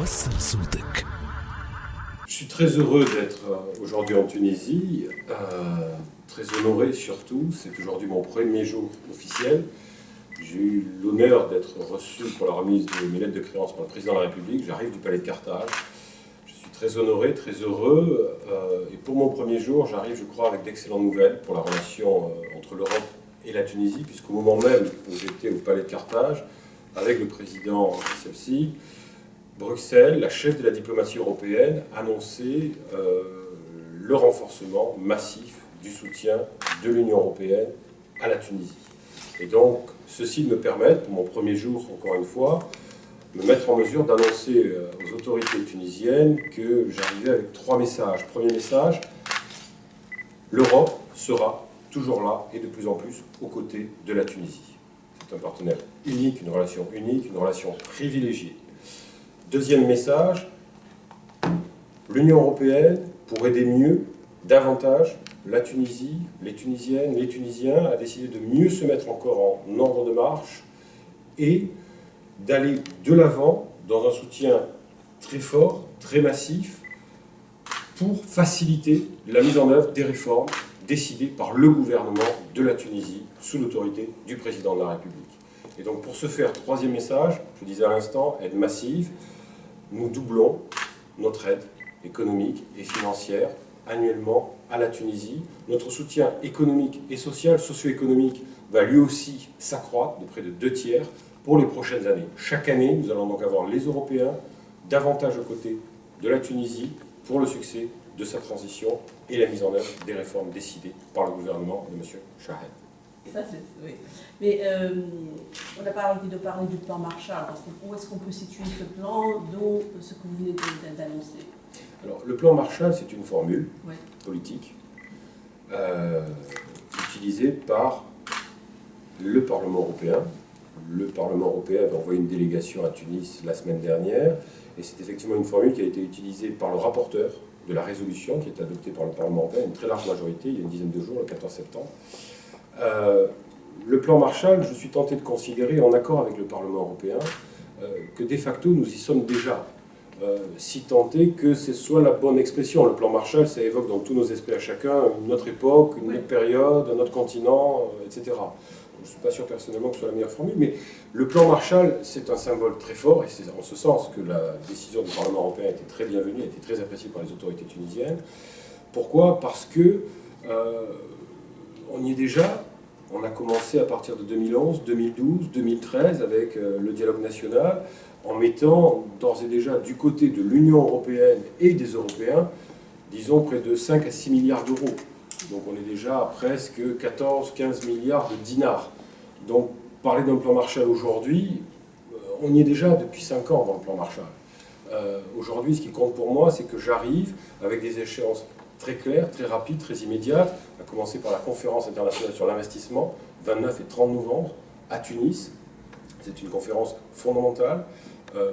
وصل صوتك. Je suis très heureux d'être aujourd'hui en Tunisie, très honoré surtout. C'est aujourd'hui mon premier jour officiel. J'ai eu l'honneur d'être reçu pour la remise de mes lettres de créance par le président de la République. J'arrive du palais de Carthage. Je suis très honoré, très heureux. Et pour mon premier jour, j'arrive, je crois, avec d'excellentes nouvelles pour la relation entre l'Europe et la Tunisie, puisqu'au moment même où j'étais au palais de Carthage, avec le président Essebsi, Bruxelles, la chef de la diplomatie européenne, annonçait le renforcement massif du soutien de l'Union européenne à la Tunisie. Et donc, ceci me permet, pour mon premier jour, encore une fois, me mettre en mesure d'annoncer aux autorités tunisiennes que j'arrivais avec 3 messages. Premier message, l'Europe sera toujours là et de plus en plus aux côtés de la Tunisie. C'est un partenaire unique, une relation privilégiée. Deuxième message, l'Union européenne, pour aider mieux, davantage, la Tunisie, les Tunisiennes, les Tunisiens, a décidé de mieux se mettre encore en ordre de marche et d'aller de l'avant dans un soutien très fort, très massif, pour faciliter la mise en œuvre des réformes décidées par le gouvernement de la Tunisie, sous l'autorité du président de la République. Et donc pour ce faire, troisième message, je disais à l'instant, aide massive, nous doublons notre aide économique et financière annuellement à la Tunisie. Notre soutien économique et social, socio-économique, va lui aussi s'accroître de près de 2 tiers pour les prochaines années. Chaque année, nous allons donc avoir les Européens davantage aux côtés de la Tunisie pour le succès de sa transition et la mise en œuvre des réformes décidées par le gouvernement de M. Chahed. Ça, oui. Mais on n'a pas envie de parler du plan Marshall. Où est-ce qu'on peut situer ce plan, dont ce que vous venez d'annoncer? Alors, le plan Marshall, c'est une formule politique utilisée par le Parlement européen. Le Parlement européen avait envoyé une délégation à Tunis la semaine dernière, et c'est effectivement une formule qui a été utilisée par le rapporteur de la résolution qui est adoptée par le Parlement européen, une très large majorité, il y a une dizaine de jours, le 14 septembre. Le plan Marshall, je suis tenté de considérer, en accord avec le Parlement européen, que de facto nous y sommes déjà, si tenté que ce soit la bonne expression. Le plan Marshall, ça évoque dans tous nos esprits à chacun une autre époque, une autre période, un autre continent, etc. Je ne suis pas sûr personnellement que ce soit la meilleure formule, mais le plan Marshall, c'est un symbole très fort, et c'est en ce sens que la décision du Parlement européen a été très bienvenue, a été très appréciée par les autorités tunisiennes. Pourquoi? Parce que on y est déjà. On a commencé à partir de 2011, 2012, 2013 avec le dialogue national, en mettant d'ores et déjà du côté de l'Union européenne et des Européens, disons près de 5 à 6 milliards d'euros. Donc on est déjà à presque 14-15 milliards de dinars. Donc parler d'un plan Marshall aujourd'hui, on y est déjà depuis 5 ans dans le plan Marshall. Aujourd'hui, ce qui compte pour moi, c'est que j'arrive avec des échéances très claires, très rapides, très immédiates, à commencer par la conférence internationale sur l'investissement, 29 et 30 novembre, à Tunis. C'est une conférence fondamentale.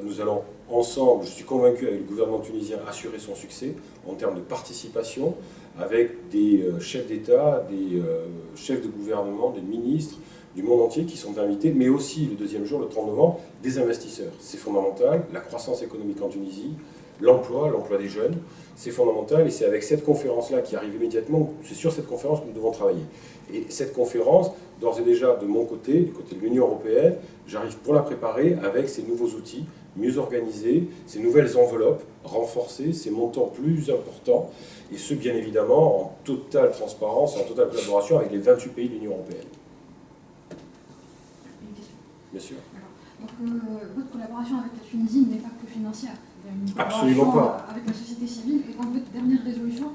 Nous allons ensemble, je suis convaincu avec le gouvernement tunisien, assurer son succès en termes de participation, avec des chefs d'État, des chefs de gouvernement, des ministres du monde entier qui sont invités, mais aussi le deuxième jour, le 30 novembre, des investisseurs. C'est fondamental, la croissance économique en Tunisie, l'emploi des jeunes, c'est fondamental, et c'est avec cette conférence-là qui arrive immédiatement, c'est sur cette conférence que nous devons travailler. Et cette conférence, d'ores et déjà de mon côté, du côté de l'Union européenne, j'arrive pour la préparer avec ces nouveaux outils, mieux organisés, ces nouvelles enveloppes renforcées, ces montants plus importants, et ce bien évidemment en totale transparence, en totale collaboration avec les 28 pays de l'Union européenne. Bien sûr. Donc, votre collaboration avec la Tunisie n'est pas que financière. Il y a une Absolument collaboration pas. avec la société civile. Et dans votre dernière résolution,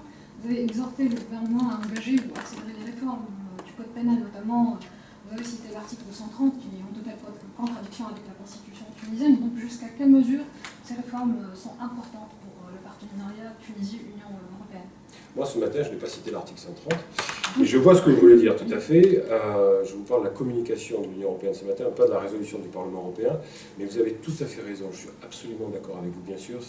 vous avez exhorté le gouvernement à engager ou accélérer les réformes du code pénal, notamment. Vous avez cité l'article 130 qui est en totale contradiction avec la constitution tunisienne. Donc, jusqu'à quelle mesure ces réformes sont importantes pour le partenariat Tunisie-Union européenne? Moi, ce matin, je n'ai pas cité l'article 130, mais je vois ce que vous voulez dire tout à fait. Je vous parle de la communication de l'Union européenne ce matin, pas de la résolution du Parlement européen, mais vous avez tout à fait raison, je suis absolument d'accord avec vous, bien sûr.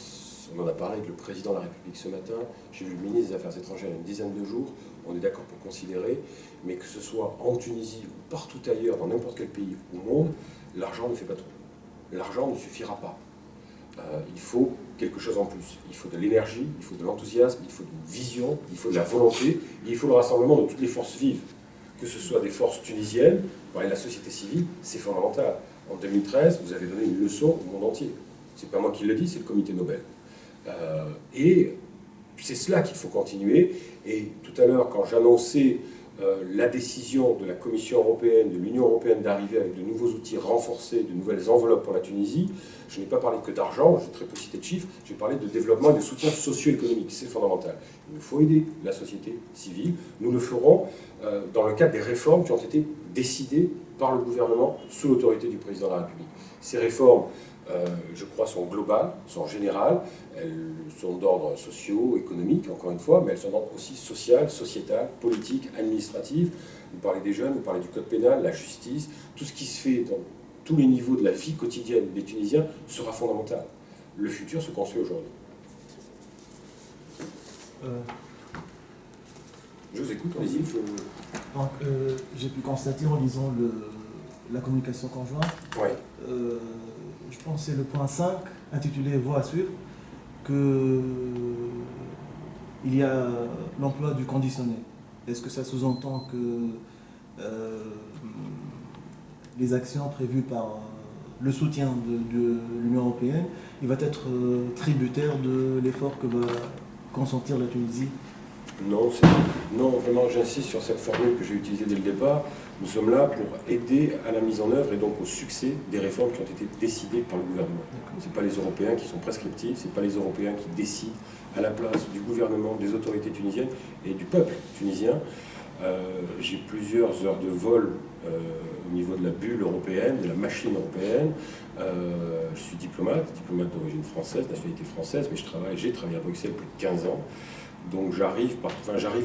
On en a parlé avec le président de la République ce matin, j'ai vu le ministre des Affaires étrangères il y a une dizaine de jours, on est d'accord pour considérer, mais que ce soit en Tunisie ou partout ailleurs, dans n'importe quel pays au monde, l'argent ne fait pas tout. L'argent ne suffira pas. il faut quelque chose en plus. Il faut de l'énergie, il faut de l'enthousiasme, il faut une vision, il faut de la volonté, et il faut le rassemblement de toutes les forces vives. Que ce soit des forces tunisiennes, de la société civile, c'est fondamental. En 2013, vous avez donné une leçon au monde entier. C'est pas moi qui le dis, c'est le comité Nobel. Et c'est cela qu'il faut continuer. Et tout à l'heure, quand j'annonçais la décision de la Commission européenne, de l'Union européenne d'arriver avec de nouveaux outils renforcés, de nouvelles enveloppes pour la Tunisie, je n'ai pas parlé que d'argent, j'ai très peu cité de chiffres, j'ai parlé de développement et de soutien socio-économique, c'est fondamental. Il nous faut aider la société civile, nous le ferons dans le cadre des réformes qui ont été décidées par le gouvernement sous l'autorité du président de la République. Ces réformes, je crois, sont globales, sont générales, elles sont d'ordre socio-économique, encore une fois, mais elles sont d'ordre aussi social, sociétal, politique, administratif. Vous parlez des jeunes, vous parlez du code pénal, la justice, tout ce qui se fait dans tous les niveaux de la vie quotidienne des Tunisiens sera fondamental. Le futur se construit aujourd'hui. Je vous écoute, allez-y. Donc, j'ai pu constater en lisant la communication conjointe, Ouais. je pense que c'est le point 5, intitulé Voie à suivre, qu'il y a l'emploi du conditionnel. Est-ce que ça sous-entend que les actions prévues par le soutien de l'Union européenne, il va être tributaire de l'effort que va consentir la Tunisie? Non, non, vraiment, j'insiste sur cette formule que j'ai utilisée dès le départ. Nous sommes là pour aider à la mise en œuvre et donc au succès des réformes qui ont été décidées par le gouvernement. Ce n'est pas les Européens qui sont prescriptifs, ce n'est pas les Européens qui décident à la place du gouvernement, des autorités tunisiennes et du peuple tunisien. J'ai plusieurs heures de vol au niveau de la bulle européenne, de la machine européenne. Je suis diplomate d'origine française, nationalité française, mais j'ai travaillé à Bruxelles plus de 15 ans. Donc j'arrive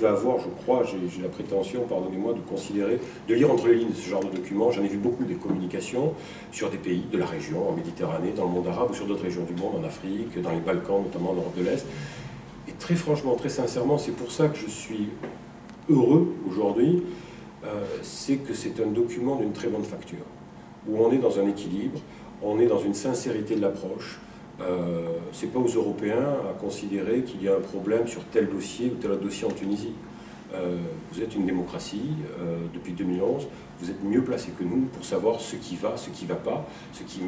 à avoir, je crois, j'ai la prétention, pardonnez-moi, de lire entre les lignes de ce genre de documents. J'en ai vu beaucoup des communications sur des pays de la région, en Méditerranée, dans le monde arabe ou sur d'autres régions du monde, en Afrique, dans les Balkans, notamment en Europe de l'Est. Et très franchement, très sincèrement, c'est pour ça que je suis heureux aujourd'hui, c'est que c'est un document d'une très bonne facture, où on est dans un équilibre, on est dans une sincérité de l'approche. Ce n'est pas aux Européens à considérer qu'il y a un problème sur tel dossier ou tel autre dossier en Tunisie. Vous êtes une démocratie depuis 2011, vous êtes mieux placé que nous pour savoir ce qui va, ce qui ne va pas, ce qui ne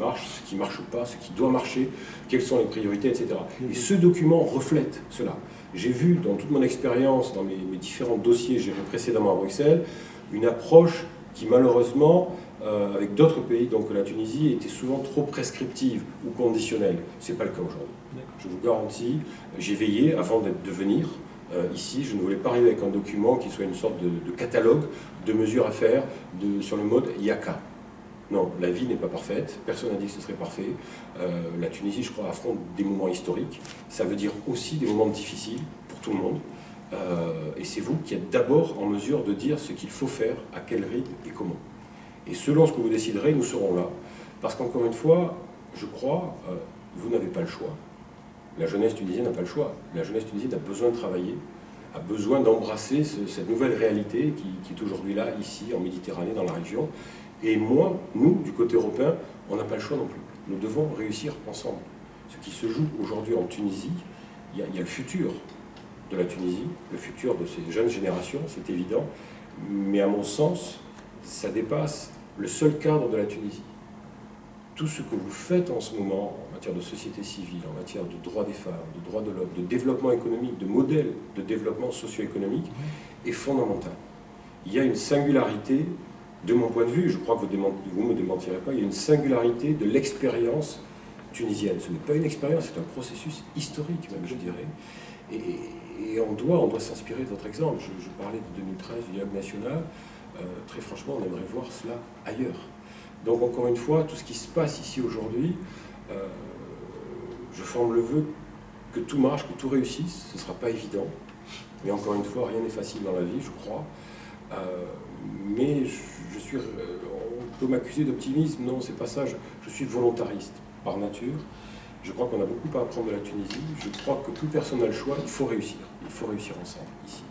marche pas, ce qui doit marcher, quelles sont les priorités, etc. Et ce document reflète cela. J'ai vu dans toute mon expérience, dans mes différents dossiers gérés précédemment à Bruxelles, une approche qui malheureusement, avec d'autres pays, donc la Tunisie, était souvent trop prescriptive ou conditionnelle. Ce n'est pas le cas aujourd'hui. Je vous garantis, j'ai veillé avant de venir ici, je ne voulais pas arriver avec un document qui soit une sorte de catalogue de mesures à faire sur le mode Yaka. Non, la vie n'est pas parfaite, personne n'a dit que ce serait parfait. La Tunisie, je crois, affronte des moments historiques. Ça veut dire aussi des moments difficiles pour tout le monde. Et c'est vous qui êtes d'abord en mesure de dire ce qu'il faut faire, à quel rythme et comment. Et selon ce que vous déciderez, nous serons là. Parce qu'encore une fois, je crois, vous n'avez pas le choix. La jeunesse tunisienne n'a pas le choix. La jeunesse tunisienne a besoin de travailler, a besoin d'embrasser cette nouvelle réalité qui est aujourd'hui là, ici, en Méditerranée, dans la région. Et moi, nous, du côté européen, on n'a pas le choix non plus. Nous devons réussir ensemble. Ce qui se joue aujourd'hui en Tunisie, il y a le futur de la Tunisie, le futur de ces jeunes générations, c'est évident. Mais à mon sens, ça dépasse le seul cadre de la Tunisie. Tout ce que vous faites en ce moment en matière de société civile, en matière de droits des femmes, de droits de l'homme, de développement économique, de modèle de développement socio-économique est fondamental. Il y a une singularité, de mon point de vue, je crois que vous ne me démentirez pas, il y a une singularité de l'expérience tunisienne. Ce n'est pas une expérience, c'est un processus historique même, je dirais. Et on doit s'inspirer de votre exemple. Je parlais de 2013, du dialogue national. Très franchement, on aimerait voir cela ailleurs. Donc encore une fois, tout ce qui se passe ici aujourd'hui, je forme le vœu que tout marche, que tout réussisse. Ce ne sera pas évident, mais encore une fois, rien n'est facile dans la vie, je crois. Mais on peut m'accuser d'optimisme, non, c'est pas ça. Je suis volontariste par nature. Je crois qu'on a beaucoup à apprendre de la Tunisie. Je crois que plus personne n'a le choix, il faut réussir. Il faut réussir ensemble ici.